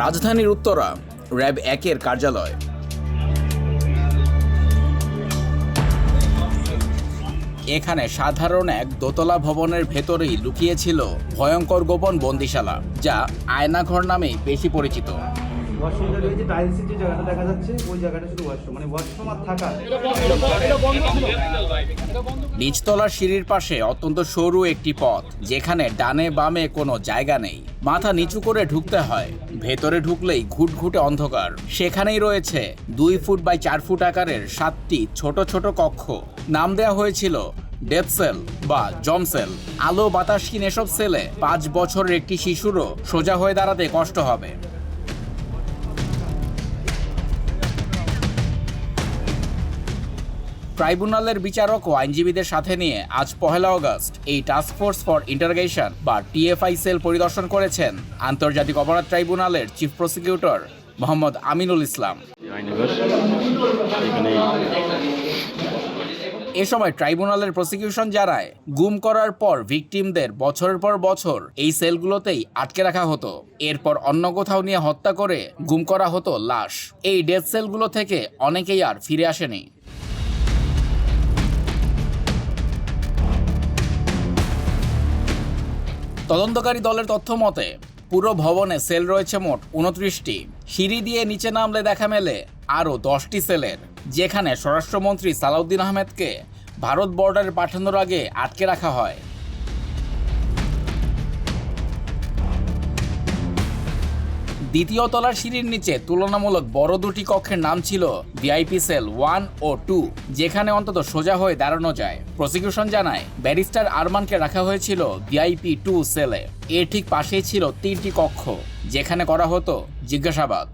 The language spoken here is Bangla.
রাজধানীর উত্তরা র্যাব 1-এর কার্যালয়। এখানে সাধারণ এক দোতলা ভবনের ভেতরেই লুকিয়েছিল ভয়ঙ্কর গোপন বন্দিশালা, যা আয়নাঘর নামেই বেশি পরিচিত। নিচতলার সিঁড়ির পাশে অত্যন্ত সরু একটি পথ, যেখানে ডানে বামে কোনো জায়গা নেই। মাথা নিচু করে ঢুকতে হয়। ভেতরে ঢুকলেই ঘুটঘুটে অন্ধকার। সেখানেই রয়েছে 2 ফুট বাই 4 ফুট আকারের 7টি ছোট ছোট কক্ষ। নাম দেওয়া হয়েছিল ডেথ সেল বা জম সেল। আলো বাতাসহীন এসব সেলে 5 বছরের একটি শিশুরও সোজা হয়ে দাঁড়াতে কষ্ট হবে। ট্রাইব্যুনালের বিচারক ও আইনজীবীদের সাথে নিয়ে আজ 1 আগস্ট এই টাস্ক ফোর্স ফর ইন্টারোগেশন বা টিএফআই সেল পরিদর্শন করেছেন আন্তর্জাতিক অপরাধ ট্রাইব্যুনালের চিফ প্রসিকিউটর মোহাম্মদ আমিনুল ইসলাম। এ সময় ট্রাইব্যুনালের প্রসিকিউশন জানায়, গুম করার পর ভিকটিমদের বছরের পর বছর এই সেলগুলোতেই আটকে রাখা হতো। এরপর অন্য কোথাও নিয়ে হত্যা করে গুম করা হতো লাশ। এই ডেথ সেলগুলো থেকে অনেকেই আর ফিরে আসেনি। তদন্তকারী দলের তথ্য মতে পুরো ভবনে সেল রয়েছে মোট 29টি। সিঁড়ি দিয়ে নিচে নামলে দেখা মেলে আরও 10টি সেলের, যেখানে স্বরাষ্ট্রমন্ত্রী সালাউদ্দিন আহমেদকে ভারত বর্ডারে পাঠানোর আগে আটকে রাখা হয়। দ্বিতীয় তলার সিঁড়ির নিচে তুলনামূলক বড় 2টি কক্ষের নাম ছিল ভিআইপি সেল 1 ও 2, যেখানে অন্তত সোজা হয়ে দাঁড়ানো যায়। প্রসিকিউশন জানায়, ব্যারিস্টার আরমানকে রাখা হয়েছিল ভিআইপি 2 সেলে। এর ঠিক পাশেই ছিল 3টি কক্ষ, যেখানে করা হতো জিজ্ঞাসাবাদ।